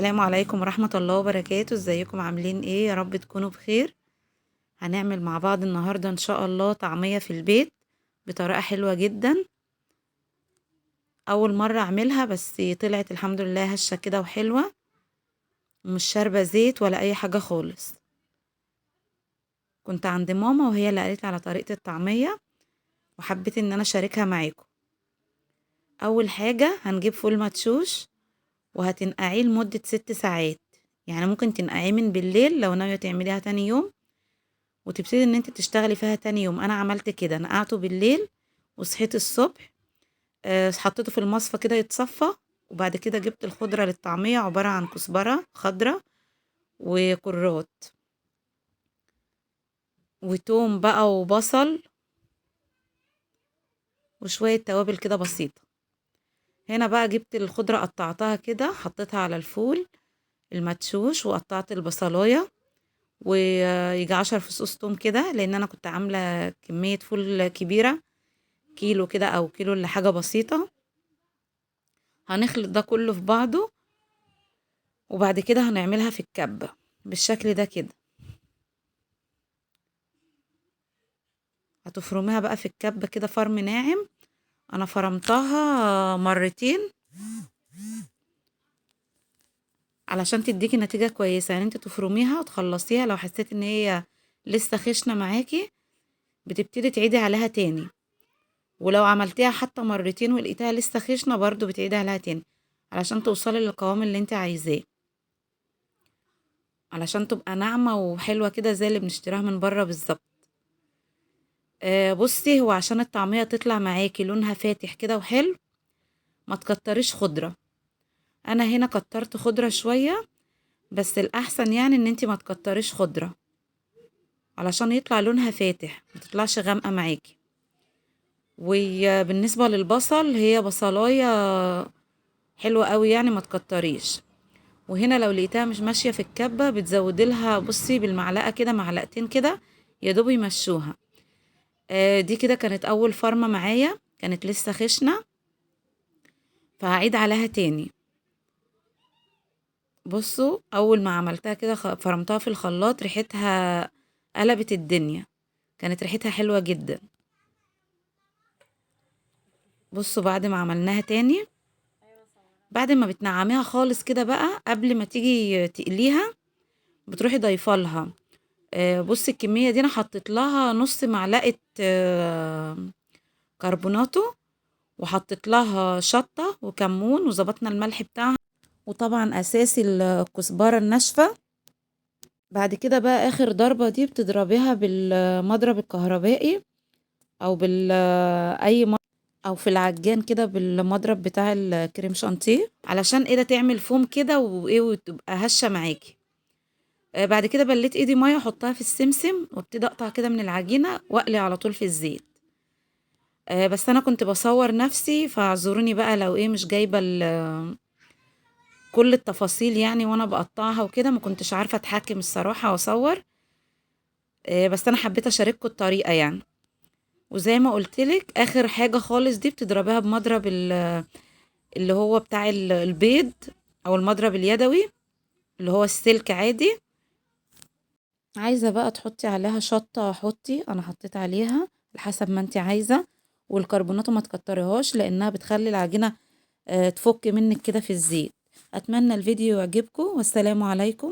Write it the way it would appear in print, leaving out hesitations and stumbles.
السلام عليكم ورحمة الله وبركاته. ازيكم عاملين ايه؟ يا رب تكونوا بخير. هنعمل مع بعض النهاردة ان شاء الله طعمية في البيت بطريقة حلوة جدا. اول مرة اعملها بس طلعت الحمد لله هشة كده وحلوة، ومش شاربة زيت ولا اي حاجة خالص. كنت عند ماما وهي اللي قالت على طريقة الطعمية وحبيت ان انا اشاركها معاكم. اول حاجة هنجيب فول مدشوش وهتنقعيه لمدة 6 ساعات، يعني ممكن تنقعيه من بالليل لو ناوية تعمليها تاني يوم وتبتدي ان انت تشتغلي فيها تاني يوم. انا عملت كده، نقعته بالليل وصحيت الصبح، حطيته في المصفى كده يتصفى، وبعد كده جبت الخضرة للطعمية عبارة عن كزبرة خضرة وكرات وتوم بقى وبصل وشوية توابل كده بسيطة. هنا بقى جبت الخضرة قطعتها كده حطيتها على الفول المدشوش، وقطعت البصلاية ويجي 10 فصوص توم كده، لان انا كنت عاملة كمية فول كبيرة، كيلو كده او كيلو الا حاجة بسيطة. هنخلط ده كله في بعضه وبعد كده هنعملها في الكبة بالشكل ده كده. هتفرميها بقى في الكبة كده فرم ناعم. انا فرمتها مرتين علشان تديكي نتيجة كويسة، يعني انت تفرميها وتخلصيها. لو حسيت ان هي لسه خشنة معاكي بتبتدي تعيدي عليها تاني، ولو عملتيها حتى مرتين ولقيتها لسه خشنة برضو بتعيدي عليها تاني علشان توصلي للقوام اللي انت عايزاه، علشان تبقى ناعمة وحلوة كده زي اللي بنشتريها من بره بالظبط. بصي، هو عشان الطعمية تطلع معاكي لونها فاتح كده وحلو ما تكتريش خضرة. انا هنا كترت خضرة شوية، بس الاحسن يعني ان انتي ما تكتريش خضرة علشان يطلع لونها فاتح ما تطلعش غامقة معاكي. وبالنسبة للبصل هي بصلاية حلوة قوي يعني ما تكتريش. وهنا لو لقيتها مش ماشية في الكبة بتزودي لها، بصي بالمعلقة كده معلقتين كده يا دوب يمشوها. دي كده كانت اول فرمة معايا، كانت لسه خشنة فهعيد عليها تاني. بصوا اول ما عملتها كده فرمتها في الخلاط ريحتها قلبت الدنيا، كانت ريحتها حلوة جدا. بصوا بعد ما عملناها تاني، بعد ما بتنعميها خالص كده بقى قبل ما تيجي تقليها بتروحي ضيفالها. بصي الكمية دي انا حطيت لها نص معلقة كربوناتو، وحطيت لها شطة وكمون وظبطنا الملح بتاعها، وطبعا اساسي الكزبرة الناشفة. بعد كده بقى اخر ضربة دي بتضربيها بالمضرب الكهربائي او او في العجان كده بالمضرب بتاع الكريم شانتيه، علشان ايه ده تعمل فوم كده وايه وتبقى هشة معاكي. بعد كده بليت ايدي ميه احطها في السمسم وابتدي اقطع كده من العجينه واقلي على طول في الزيت. بس انا كنت بصور نفسي فاعذروني بقى لو ايه مش جايبه كل التفاصيل يعني، وانا بقطعها وكده ما كنتش عارفه اتحكم الصراحه واصور. بس انا حبيت اشارككم الطريقه يعني. وزي ما قلتلك اخر حاجه خالص دي بتضربيها بمضرب اللي هو بتاع البيض، او المضرب اليدوي اللي هو السلك عادي. عايزة بقى تحطي عليها شطة حطي، انا حطيت عليها لحسب ما انت عايزة. والكربوناتو ما تكتريهاش لانها بتخلي العجينة تفك منك كده في الزيت. اتمنى الفيديو يعجبكم والسلام عليكم.